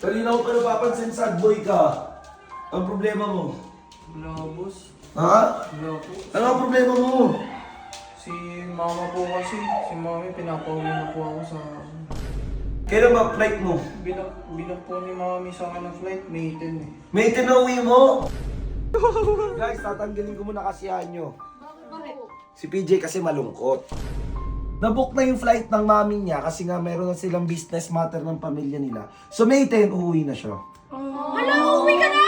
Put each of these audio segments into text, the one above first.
Kanina ko pa napapansin, sad boy ka. Ang problema mo? Wala, boss. Ha? Wala po. Ano ang problema mo? Si mama po kasi, si mami pinapauwi na po ako sa... Kailan ba flight mo? Bilang po ni mami sa akin ng flight, May 10 eh. May tinauwi mo? Guys, tatanggalin ko muna kasiyahan nyo. Bakit? Si PJ kasi malungkot. Nabook na yung flight ng mami niya kasi nga meron na silang business matter ng pamilya nila. So May 10, uuwi na siya. Hala, uwi ka na!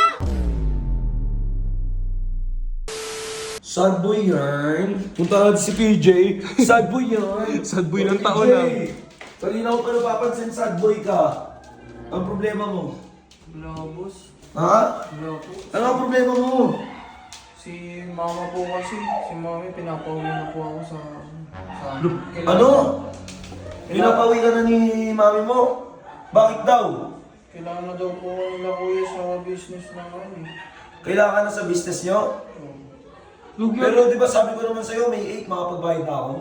Sad boy yarn. Punta natin si PJ. Sad boy yarn. Sad boy ng taon na. Kanina ko pa napapansin, sad boy ka. Ang problema mo? Wala, boss. Ha? Wala po. Ano ang problema mo? Si mama po kasi, si mami pinapauwi na po ako sa... Ano? Pinapawi ka na ni mami mo? Bakit daw? Kailangan na daw po nila kuya sa business na ano eh. Kailangan ka na sa business nyo? Pero di ba sabi ko naman sa'yo, May 8, makapagbayad na ako.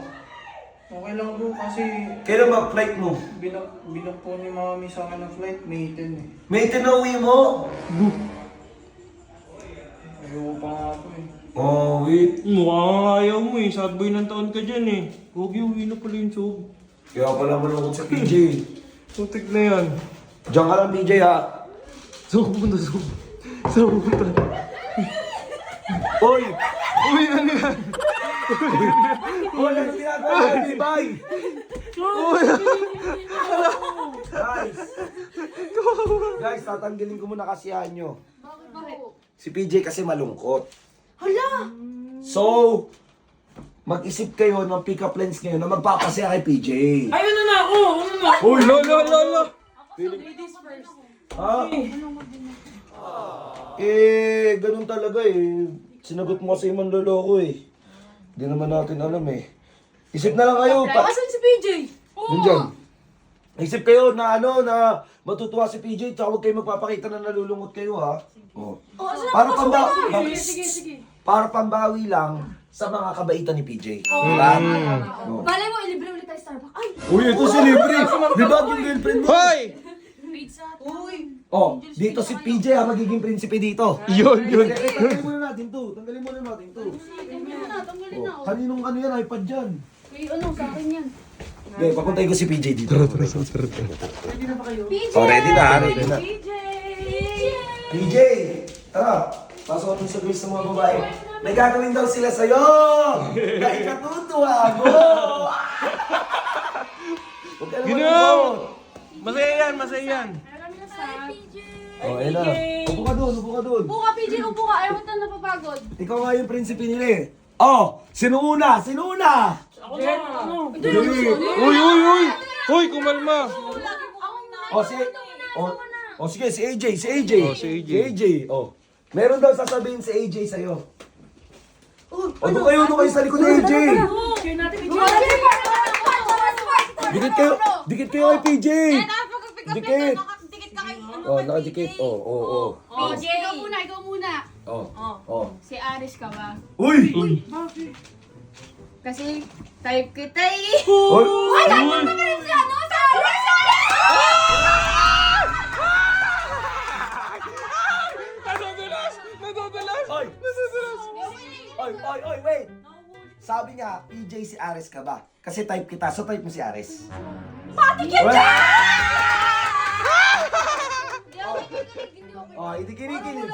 Okay lang bro kasi Kailan ba flight mo? bilang po ni mami sa akin ng flight, May 10 eh. May 10 na uwi mo? Ayoko pa nga po eh. Oh, wait. Mukhang ayaw mo eh. Sad boy ng taon ka dyan eh. Huwag yung uwi na pala yung sob. Kaya pala malungkot sa PJ. Putik na yan. Diyan ka lang, PJ, ha? Saan pupunta sob? Saan pupunta? Hoy! Uy, ano yan? Hoy, ano ginagawa mo? Bye! Uy! Guys, tatanggalin ko muna kasiyahan nyo. Bakit? Si PJ kasi malungkot. Hala! So, mag-isip kayo ng pick-up lines ngayon na magpapasaya kay PJ. Ay, ano na ako? Ano na? Uy, la. Ladies first. Ha? Ganun talaga eh. Sinagot mo kasi yung manloloko eh. Hindi naman natin alam eh. Isip na lang kayo. Asan si PJ? Yun dyan. Isip kayo na na matutuwa si PJ, tsaka huwag kayo magpapakita na nalulungot kayo ha. Oh. Para para pambawi lang sa mga kabaitan ni PJ. Diba? Oh. Malay mo, ilibre ulit tayo Starbucks. Ay! Uy, ito si Libre! Di ba yung girlfriend mo? Hoy! Pizza. Uy! Oh, dito si PJ ha, magiging prinsipe dito. Yun. Tanggalin muna natin to. Tanggalin muna natin to. Tanggalin na. Oh, kaninong ano yan, iPad dyan. Uy, ano, sa akin yan. Okay, papuntay ko si PJ dito. Tara. PJ! Oh, ready na, ready na. PJ! PJ, tara. Pasok natin sa guys ng mga babae. May gagawin daw sila sa'yo! Dahil natutuwa mo! Huwag ka naman Ginaw! lumot. Masaya yan. Oh, ayun na. Upo ka dun, upo ka dun. Upo ka, PJ, upo ka. Ayaw mo na napapagod. Ikaw nga yung prinsipe nila eh. Oh, sino una? Sino una? Uy! Hoy, kumalma. Oh, sige, si AJ. Oh, si AJ. Si AJ, oh. Meron daw sasabihin si AJ sa'yo. O, doon kayo sa likod ni AJ. Dikit kayo kay PJ. Dikit. Oh, nakadikit. Oh. PJ! Ikaw muna. Oh. Si Aris ka ba? Uy! Kasi type kita eh. Uy! Wala mo na rin siya, no? Sa Aris! Nadadulas! Oy, wait! Sabi nga, PJ si Ares ka ba? Kasi type kita, so type mo si Ares. Pati kita! Oh, hindi kinikilig.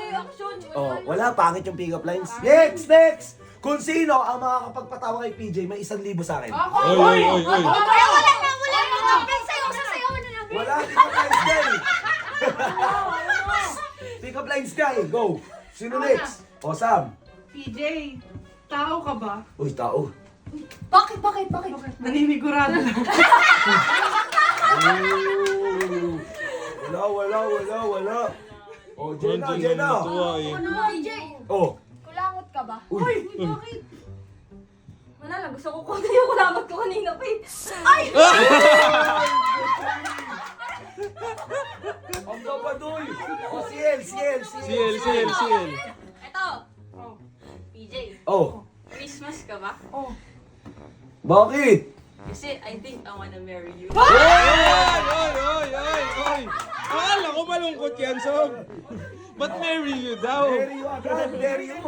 Action! Oh, wala, pangit yung pick-up lines. Next! Kung sino ang makakapagpatawa kay PJ, may 1,000 sa akin. Oy! Wala na! Sasayaw na lang. Wala, pick-up lines guy! Pick-up lines guy, go! Sino next? O, Sam. PJ, tao ka ba? Uy, tao. Bakit? Naninigurado lang. Wala. O, Jenna. Ano ba, PJ? Oh, Kulangot ka ba? uy. Bakit? Wala lang, gusto ko kunin yung kulangot ko kanina pa eh. Ay! Ang babadoy. O, CL. CL. Ito. PJ, Oh, Christmas ka ba? bakit? Kasi I think I wanna marry you. Oy! Akala ko malungkot yan, Sob. Ba't marry you daw? Dare you agad, dare you.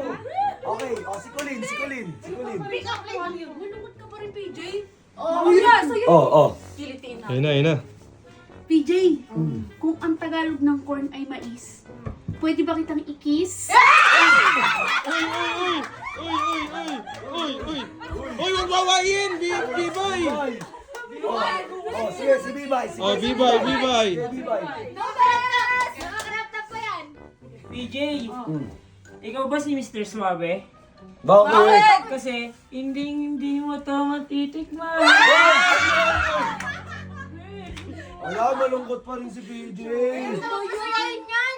Okay, si Colin. Malungkot ka pa rin, PJ. Oh, yeah, sa'yo. Kilitiin na. Ayun na. PJ, kung ang Tagalog ng corn ay mais, pwede ba kitang i-kiss? Uy, huwag wawain! B-boy! Sige, si Bibay. Oh, B-boy. Bibay. Nakakaraptap pa yan. PJ, ikaw ba si Mr. Suave? Bakit? Kasi hindi mo to matitikman. Wala, malungkot pa rin si PJ. Tutuyin yan.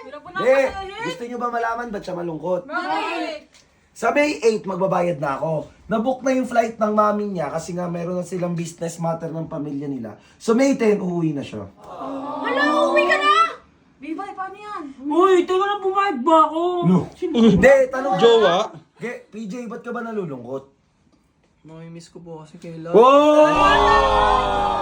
Gusto nyo ba malaman ba't siya malungkot? Bakit? Sa May 8, magbabayad na ako. Nabook na yung flight ng mami niya kasi nga meron na silang business matter ng pamilya nila. So May 10, uuwi na siya. Hala, uwi ka na! Bibay, paano yan? Uy, teka lang, pumayag ba ako? Hindi, tanong Jowa? PJ, ba't ka ba nalulungkot? Mamimiss ko po kasi kay Love. Wow!